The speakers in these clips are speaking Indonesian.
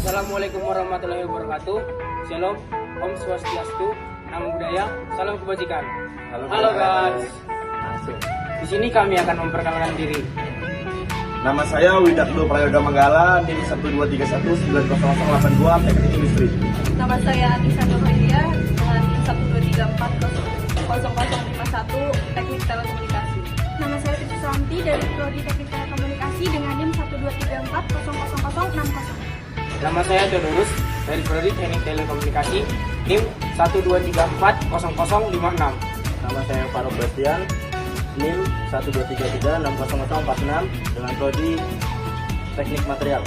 Assalamualaikum warahmatullahi wabarakatuh. Shalom, Om Swastiastu, Namo Buddhaya, Salam Kebajikan. Halo guys. Di sini kami akan memperkenalkan diri. Nama saya Widakdo Prayoga Manggala, NIM 123190082, Teknik Industri. Nama saya Anissa Nurhadiah dengan 123400051, Teknik Telekomunikasi. Nama saya Tuti Santi dari Prodi Teknik Telekomunikasi dengan NIM 123400060. Nama saya Theodorus dari Prodi Teknik Telekomunikasi, NIM 123400056. Nama saya Faruk Bastian, NIM 123360046 dengan Prodi Teknik Material.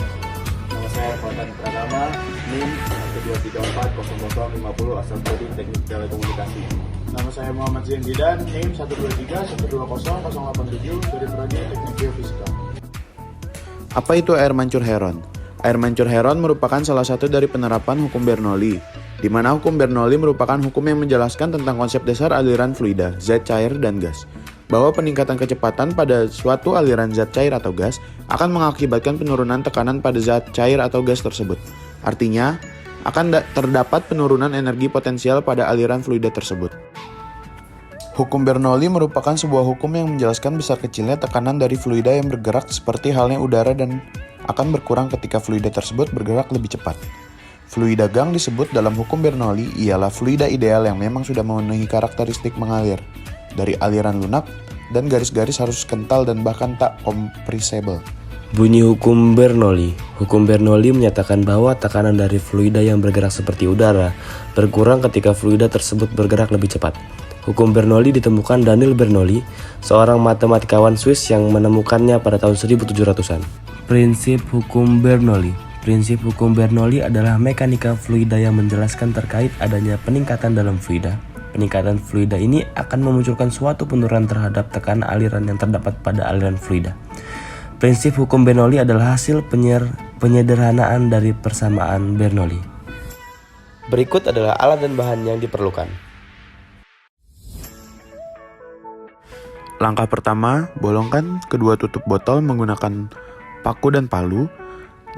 Nama saya Fauzan Pratama, NIM 123400050 asal Prodi Teknik Telekomunikasi. Nama saya Muhammad Zain Zidan, NIM 123120087 dari Prodi Teknik Geofisika. Apa itu air mancur heron? Air mancur heron merupakan salah satu dari penerapan hukum Bernoulli, di mana hukum Bernoulli merupakan hukum yang menjelaskan tentang konsep dasar aliran fluida, zat cair, dan gas. Bahwa peningkatan kecepatan pada suatu aliran zat cair atau gas akan mengakibatkan penurunan tekanan pada zat cair atau gas tersebut. Artinya, akan terdapat penurunan energi potensial pada aliran fluida tersebut. Hukum Bernoulli merupakan sebuah hukum yang menjelaskan besar kecilnya tekanan dari fluida yang bergerak seperti halnya udara dan akan berkurang ketika fluida tersebut bergerak lebih cepat. Fluida gang disebut dalam hukum Bernoulli ialah fluida ideal yang memang sudah memenuhi karakteristik mengalir, dari aliran lunak dan garis-garis harus kental dan bahkan tak compressible. Bunyi hukum Bernoulli. Hukum Bernoulli menyatakan bahwa tekanan dari fluida yang bergerak seperti udara berkurang ketika fluida tersebut bergerak lebih cepat. Hukum Bernoulli ditemukan Daniel Bernoulli, seorang matematikawan Swiss yang menemukannya pada tahun 1700-an. Prinsip hukum Bernoulli. Prinsip hukum Bernoulli adalah mekanika fluida yang menjelaskan terkait adanya peningkatan dalam fluida. Peningkatan fluida ini akan memunculkan suatu penurunan terhadap tekanan aliran yang terdapat pada aliran fluida. Prinsip hukum Bernoulli adalah hasil penyederhanaan dari persamaan Bernoulli. Berikut adalah alat dan bahan yang diperlukan. Langkah pertama, bolongkan kedua tutup botol menggunakan paku dan palu,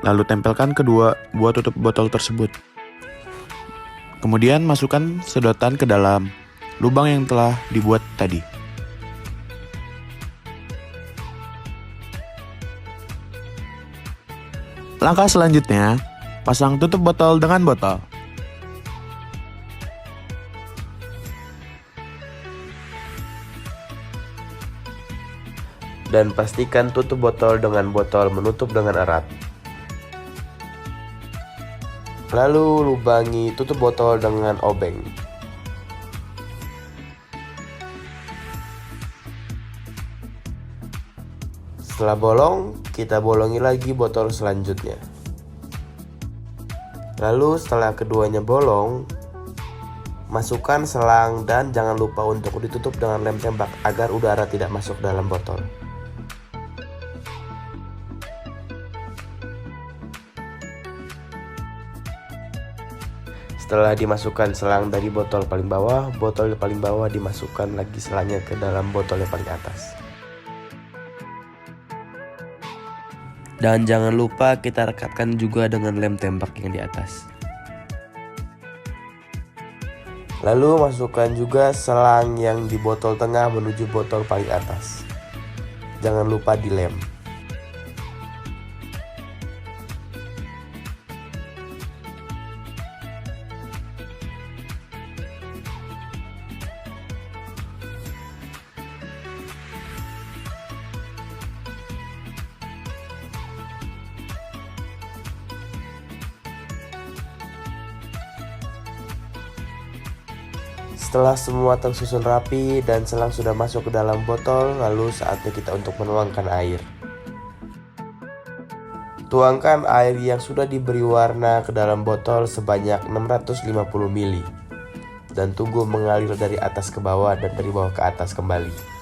lalu tempelkan kedua buah tutup botol tersebut. Kemudian masukkan sedotan ke dalam lubang yang telah dibuat tadi. Langkah selanjutnya, pasang tutup botol dengan botol. Dan pastikan tutup botol dengan botol menutup dengan erat. Lalu lubangi tutup botol dengan obeng. Setelah bolong, kita bolongi lagi botol selanjutnya. Lalu setelah keduanya bolong, masukkan selang dan jangan lupa untuk ditutup dengan lem tembak agar udara tidak masuk dalam botol. Setelah dimasukkan selang dari botol paling bawah dimasukkan lagi selangnya ke dalam botol yang paling atas. Dan jangan lupa kita rekatkan juga dengan lem tembak yang di atas. Lalu masukkan juga selang yang di botol tengah menuju botol paling atas. Jangan lupa dilem. Setelah semua tersusun rapi dan selang sudah masuk ke dalam botol, lalu saatnya kita untuk menuangkan air. Tuangkan air yang sudah diberi warna ke dalam botol sebanyak 650 ml dan tunggu mengalir dari atas ke bawah dan dari bawah ke atas kembali.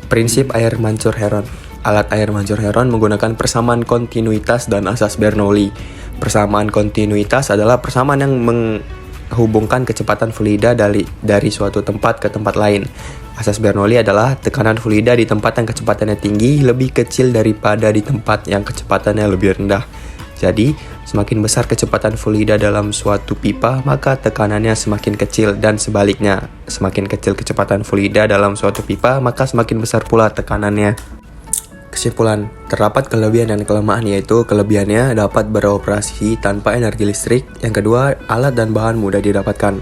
Prinsip air mancur Heron. Alat air mancur Heron menggunakan persamaan kontinuitas dan asas Bernoulli. Persamaan kontinuitas adalah persamaan yang menghubungkan kecepatan fluida dari suatu tempat ke tempat lain. Asas Bernoulli adalah tekanan fluida di tempat yang kecepatannya tinggi lebih kecil daripada di tempat yang kecepatannya lebih rendah. Jadi, semakin besar kecepatan fluida dalam suatu pipa, maka tekanannya semakin kecil, dan sebaliknya, semakin kecil kecepatan fluida dalam suatu pipa, maka semakin besar pula tekanannya. Kesimpulan, terdapat kelebihan dan kelemahan, yaitu kelebihannya dapat beroperasi tanpa energi listrik, yang kedua, alat dan bahan mudah didapatkan.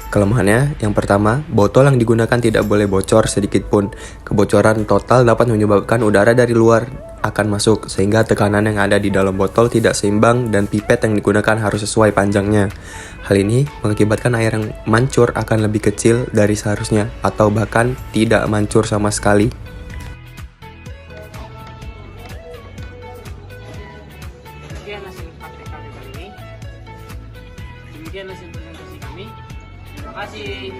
Kelemahannya, yang pertama, botol yang digunakan tidak boleh bocor sedikit pun. Kebocoran total dapat menyebabkan udara dari luar akan masuk, sehingga tekanan yang ada di dalam botol tidak seimbang dan pipet yang digunakan harus sesuai panjangnya. Hal ini mengakibatkan air yang mancur akan lebih kecil dari seharusnya, atau bahkan tidak mancur sama sekali. Demikian hasil praktek kami kali ini. Demikian hasil presentasi kami. Terima kasih.